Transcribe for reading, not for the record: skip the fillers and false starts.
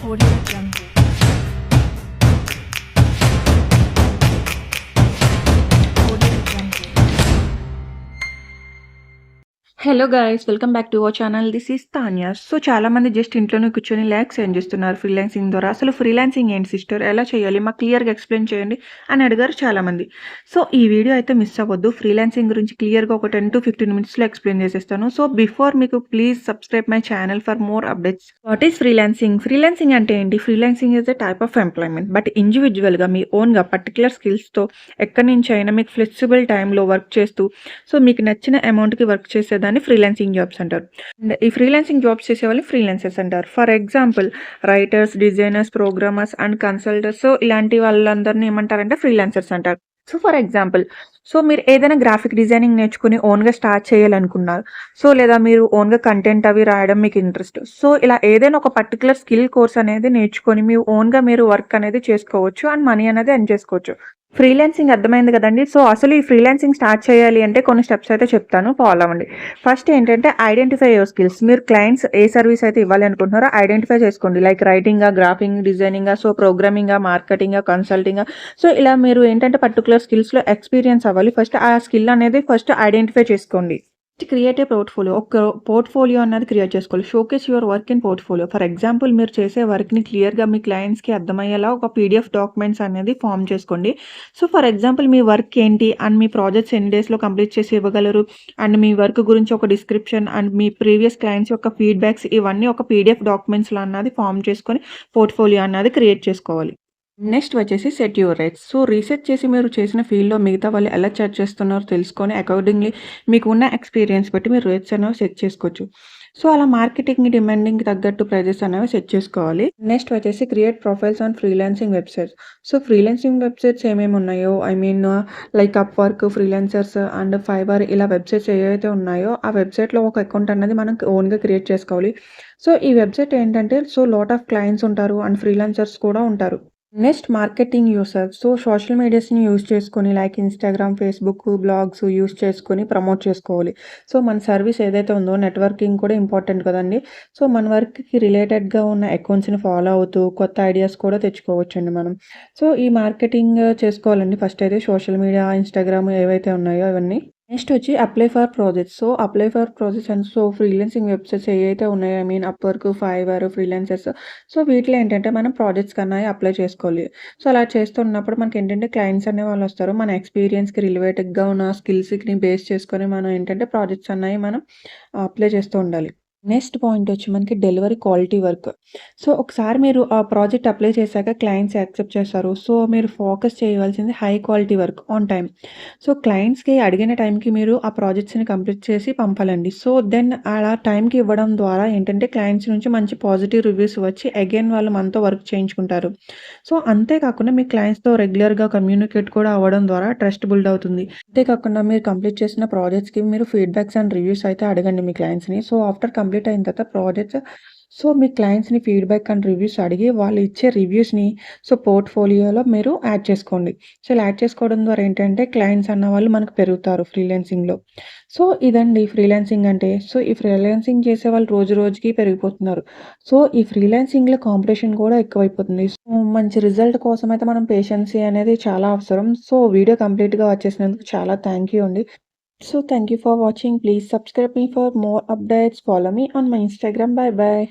Audio Jungle. Audio Jungle. Hello guys, welcome back to our channel. This is Tanya. So చాలా మంది just ఇంట్లోనే కూర్చొని lakhs earn చేస్తున్నారు freelancing ద్వారా. అసలు ఫ్రీలాన్సింగ్ ఏంటి సిస్టర్, ఎలా చేయాలి, మాకు క్లియర్గా ఎక్స్ప్లెయిన్ చేయండి అని అడిగారు చాలామంది. సో ఈ వీడియో అయితే మిస్ అవ్వద్దు. ఫ్రీలాన్సింగ్ గురించి క్లియర్గా ఒక 10 to 15 మినిట్స్లో ఎక్స్ప్లెయిన్ చేసేస్తాను. సో బిఫోర్ మీకు please subscribe my channel for more updates. What is freelancing? Freelancing అంటే ఏంటి? Freelancing is a type of employment, but ఇండివిజువల్గా మీ ఓన్గా పర్టికులర్ స్కిల్స్తో ఎక్కడి నుంచి అయినా మీకు ఫ్లెక్సిబుల్ టైంలో వర్క్ చేస్తూ సో మీకు నచ్చిన అమౌంట్కి వర్క్ చేసేదాన్ని ఫ్రీలాన్సింగ్ జాబ్స్ అంటారు. అండ్ ఈ ఫ్రీలాన్సింగ్ జాబ్స్ చేసే వాళ్ళు ఫ్రీలాన్సర్స్ అంటారు. For example writers, designers, programmers and consulters, so ఇలాంటి వాళ్ళందరినీ ఏమంటారంటే ఫ్రీలాన్సర్స్ అంటారు. సో ఫర్ ఎగ్జాంపుల్, సో మీరు ఏదైనా గ్రాఫిక్ డిజైనింగ్ నేర్చుకుని ఓన్గా స్టార్ట్ చేయాలనుకున్నారు, సో లేదా మీరు ఓన్గా కంటెంట్ అవి రాయడం మీకు ఇంట్రెస్ట్, సో ఇలా ఏదైనా ఒక పర్టికులర్ స్కిల్ కోర్స్ అనేది నేర్చుకొని మీ ఓన్గా మీరు వర్క్ అనేది చేసుకోవచ్చు అండ్ మనీ అనేది ఎర్న్ చేసుకోవచ్చు. ఫ్రీలాన్సింగ్ అర్థమైంది కదండి. సో అసలు ఈ ఫ్రీలాన్సింగ్ స్టార్ట్ చేయాలి అంటే కొన్ని స్టెప్స్ అయితే చెప్తాను, ఫాలో అవ్వండి. ఫస్ట్ ఏంటంటే ఐడెంటిఫై యువర్ స్కిల్స్. మీరు క్లయింట్స్ ఏ సర్వీస్ అయితే ఇవ్వాలి అనుకుంటున్నారో ఐడెంటిఫై చేసుకోండి. లైక్ రైటింగా, గ్రాఫింగ్ డిజైనింగా, సో ప్రోగ్రామింగా, మార్కెటింగా, కన్సల్టింగా. సో ఇలా మీరు ఏంటంటే పర్టికులర్ స్కిల్స్లో ఎక్స్పీరియన్స్ అవ్వాలి. ఫస్ట్ ఆ స్కిల్ అనేది ఫస్ట్ ఐడెంటిఫై చేసుకోండి. Create a portfolio. ఒక పోర్ట్ఫోలియో అన్నది క్రియేట్ చేసుకోవాలి. Showcase your work in portfolio. For example, మీరు చేసే వర్క్ని క్లియర్గా మీ క్లయింట్స్కి అర్థమయ్యేలా ఒక పీడిఎఫ్ డాక్యుమెంట్స్ అనేది ఫామ్ చేసుకోండి. So for example, me work ఏంటి అండ్ మీ ప్రాజెక్ట్స్ ఎన్ని డేస్లో కంప్లీట్ చేసి ఇవ్వగలరు అండ్ మీ వర్క్ గురించి ఒక description and me previous clients యొక్క ఫీడ్బ్యాక్స్, ఇవన్నీ ఒక పీడిఎఫ్ డాక్యుమెంట్స్లో అన్నది ఫామ్ చేసుకొని పోర్ట్ఫోలియో అన్నది క్రియేట్ చేసుకోవాలి. నెక్స్ట్ వచ్చేసి set your rates. So research చేసి మీరు చేసిన ఫీల్డ్లో మిగతా వాళ్ళు ఎలా చార్జ్ చేస్తున్నారో తెలుసుకొని అకార్డింగ్లీ మీకు ఉన్న ఎక్స్పీరియన్స్ బట్టి మీరు రేట్స్ అనేవి సెట్ చేసుకోవచ్చు. సో అలా మార్కెటింగ్ డిమాండింగ్ తగ్గట్టు ప్రైజెస్ అనేవి సెట్ చేసుకోవాలి. నెక్స్ట్ వచ్చేసి create profiles on freelancing websites. So freelancing websites ఏమేమి ఉన్నాయో, I mean like Upwork, freelancers and fibre, ఇలా వెబ్సైట్స్ ఏవైతే ఉన్నాయో ఆ వెబ్సైట్లో ఒక అకౌంట్ అనేది మనం ఓన్గా క్రియేట్ చేసుకోవాలి. సో ఈ వెబ్సైట్ ఏంటంటే, సో లాట్ ఆఫ్ క్లయింట్స్ ఉంటారు అండ్ ఫ్రీలాన్సర్స్ కూడా ఉంటారు. Next marketing yourself. So social మీడియాస్ని యూజ్ చేసుకొని like Instagram, Facebook, blogs use చేసుకొని ప్రమోట్ చేసుకోవాలి. సో మన సర్వీస్ ఏదైతే ఉందో, నెట్వర్కింగ్ కూడా ఇంపార్టెంట్ కదండి. సో మన వర్క్కి రిలేటెడ్గా ఉన్న అకౌంట్స్ని ఫాలో అవుతూ కొత్త ఐడియాస్ కూడా తెచ్చుకోవచ్చండి మనం. సో ఈ మార్కెటింగ్ చేసుకోవాలండి. ఫస్ట్ అయితే సోషల్ మీడియా, ఇన్స్టాగ్రామ్ ఏవైతే ఉన్నాయో అవన్నీ. నెక్స్ట్ వచ్చి apply for projects. So apply for projects and so freelancing websites ఏవైతే ఉన్నాయో, I mean Upwork, Fiverr, freelancers, so వీటిలో ఏంటంటే మనం ప్రాజెక్ట్స్ కన్నా అప్లై చేసుకోవాలి. సో అలా చేస్తున్నప్పుడు మనకి ఏంటంటే క్లయింట్స్ అనే వాళ్ళు వస్తారు. మన ఎక్స్పీరియన్స్కి రిలేటెడ్గా ఉన్న స్కిల్స్ని బేస్ చేసుకొని మనం ఏంటంటే ప్రాజెక్ట్స్ అన్నవి మనం అప్లై చేస్తూ ఉండాలి. నెక్స్ట్ పాయింట్ వచ్చి మనకి డెలివరీ క్వాలిటీ వర్క్. సో ఒకసారి మీరు ఆ ప్రాజెక్ట్ అప్లై చేశాక క్లయింట్స్ యాక్సెప్ట్ చేస్తారు. సో మీరు ఫోకస్ చేయవలసింది high quality work on time. So క్లయింట్స్కి అడిగిన టైంకి మీరు ఆ ప్రాజెక్ట్స్ని కంప్లీట్ చేసి పంపాలండి. సో దెన్ అలా టైంకి ఇవ్వడం ద్వారా ఏంటంటే క్లయింట్స్ నుంచి మంచి పాజిటివ్ రివ్యూస్ వచ్చి అగైన్ వాళ్ళు మనతో వర్క్ చేయించుకుంటారు. సో అంతేకాకుండా మీ క్లయింట్స్తో రెగ్యులర్గా కమ్యూనికేట్ కూడా అవ్వడం ద్వారా ట్రస్ట్ బిల్డ్ అవుతుంది. అంతేకాకుండా మీరు కంప్లీట్ చేసిన ప్రాజెక్ట్స్కి మీరు ఫీడ్బ్యాక్స్ అండ్ రివ్యూస్ అయితే అడగండి మీ క్లయింట్స్ని. సో ఆఫ్టర్ కంప్లీట్ అయిన తర్వాత ప్రాజెక్ట్స్, సో మీ క్లయింట్స్ని ఫీడ్బ్యాక్ అండ్ రివ్యూస్ అడిగి వాళ్ళు ఇచ్చే రివ్యూస్ని సో పోర్ట్ఫోలియోలో మీరు యాడ్ చేసుకోండి. సో ఇలా యాడ్ చేసుకోవడం ద్వారా ఏంటంటే క్లయింట్స్ అన్న వాళ్ళు మనకు పెరుగుతారు ఫ్రీలాన్సింగ్లో. సో ఇదండి ఫ్రీలాన్సింగ్ అంటే. సో ఈ ఫ్రీలాన్సింగ్ చేసే వాళ్ళు రోజు రోజుకి పెరిగిపోతున్నారు. సో ఈ ఫ్రీలాన్సింగ్లో కాంపిటీషన్ కూడా ఎక్కువైపోతుంది. సో మంచి రిజల్ట్ కోసం అయితే మనం పేషెన్సీ అనేది చాలా అవసరం. సో వీడియో కంప్లీట్గా వచ్చేసినందుకు చాలా థ్యాంక్ యూ అండి. So thank you for watching. Please subscribe me for more updates. Follow me on my Instagram. Bye bye.